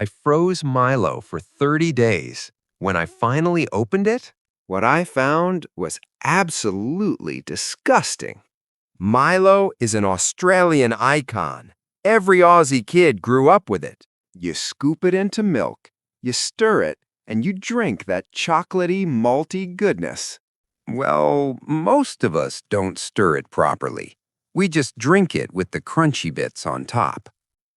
I froze Milo for 30 days. When I finally opened it, what I found was absolutely disgusting. Milo is an Australian icon. Every Aussie kid grew up with it. You scoop it into milk, you stir it, and you drink that chocolatey, malty goodness. Well, most of us don't stir it properly. We just drink it with the crunchy bits on top.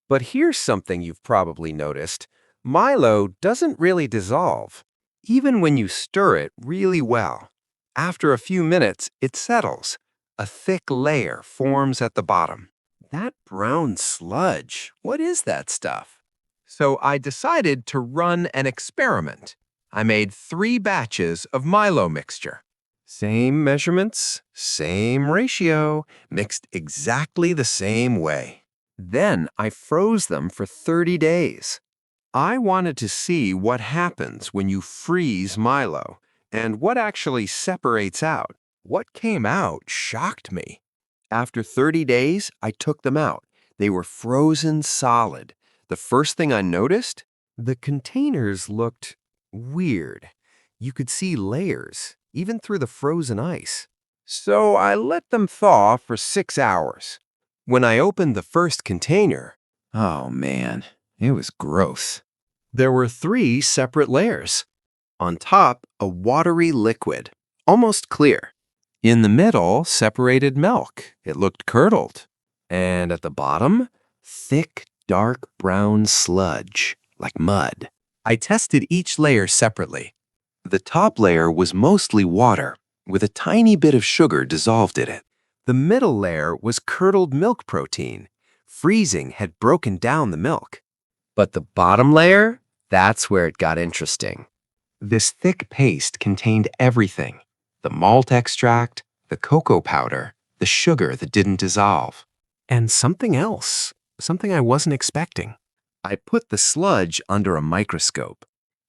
But here's something you've probably noticed. Milo doesn't really dissolve, even when you stir it really well. After a few minutes, it settles. A thick layer forms at the bottom. That brown sludge, what is that stuff? So I decided to run an experiment. I made 3 batches of Milo mixture. Same measurements, same ratio, mixed exactly the same way. Then I froze them for 30 days. I wanted to see what happens when you freeze Milo and what actually separates out. What came out shocked me. After 30 days, I took them out. They were frozen solid. The first thing I noticed? The containers looked weird. You could see layers, even through the frozen ice. So I let them thaw for 6 hours. When I opened the first container, oh man, it was gross. There were 3 separate layers. On top, a watery liquid, almost clear. In the middle, separated milk. It looked curdled. And at the bottom, thick, dark brown sludge, like mud. I tested each layer separately. The top layer was mostly water, with a tiny bit of sugar dissolved in it. The middle layer was curdled milk protein. Freezing had broken down the milk. But the bottom layer, that's where it got interesting. This thick paste contained everything: the malt extract, the cocoa powder, the sugar that didn't dissolve. And something else, something I wasn't expecting. I put the sludge under a microscope,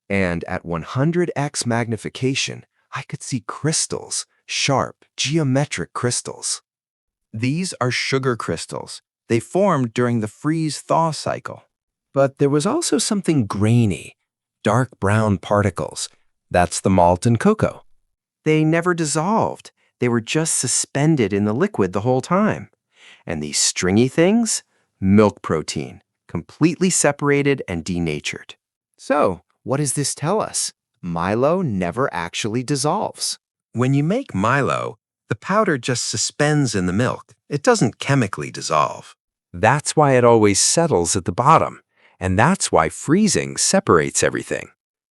and at 100x magnification, I could see crystals, sharp, geometric crystals. These are sugar crystals. They formed during the freeze-thaw cycle. But there was also something grainy, dark brown particles. That's the malt and cocoa. They never dissolved. They were just suspended in the liquid the whole time. And these stringy things? Milk protein, completely separated and denatured. So, what does this tell us? Milo never actually dissolves. When you make Milo, the powder just suspends in the milk. It doesn't chemically dissolve. That's why it always settles at the bottom, and that's why freezing separates everything.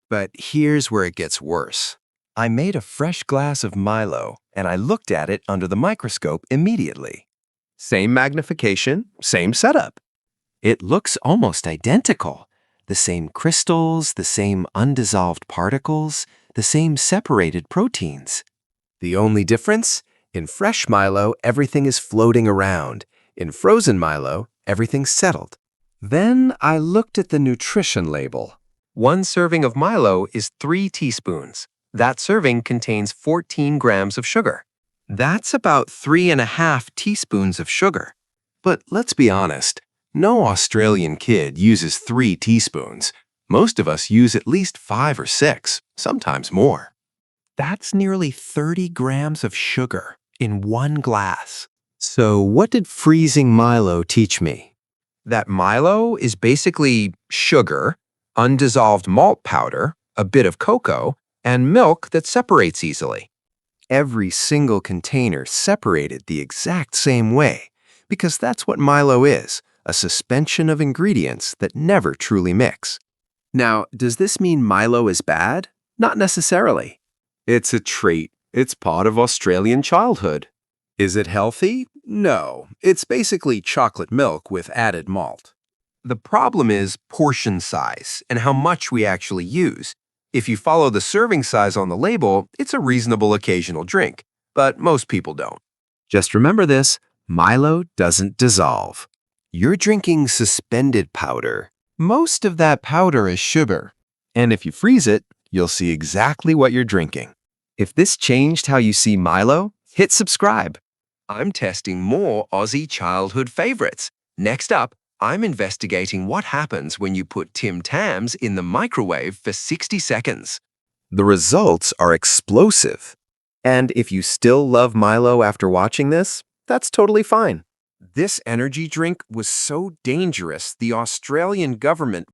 But here's where it gets worse. I made a fresh glass of Milo, and I looked at it under the microscope immediately. Same magnification, same setup. It looks almost identical. The same crystals, the same undissolved particles, the same separated proteins. The only difference? In fresh Milo, everything is floating around. In frozen Milo, everything's settled. Then I looked at the nutrition label. 1 serving of Milo is 3 teaspoons. That serving contains 14 grams of sugar. That's about 3.5 teaspoons of sugar. But let's be honest, no Australian kid uses 3 teaspoons. Most of us use at least 5 or 6, sometimes more. That's nearly 30 grams of sugar in 1 glass. So what did freezing Milo teach me? That Milo is basically sugar, undissolved malt powder, a bit of cocoa, and milk that separates easily. Every single container separated the exact same way, because that's what Milo is, a suspension of ingredients that never truly mix. Now, does this mean Milo is bad? Not necessarily. It's a treat. It's part of Australian childhood. Is it healthy? No. It's basically chocolate milk with added malt. The problem is portion size and how much we actually use. If you follow the serving size on the label, it's a reasonable occasional drink, but most people don't. Just remember this, Milo doesn't dissolve. You're drinking suspended powder. Most of that powder is sugar. And if you freeze it, you'll see exactly what you're drinking. If this changed how you see Milo, hit subscribe. I'm testing more Aussie childhood favorites. Next up, I'm investigating what happens when you put Tim Tams in the microwave for 60 seconds. The results are explosive. And if you still love Milo after watching this, that's totally fine. This energy drink was so dangerous, the Australian government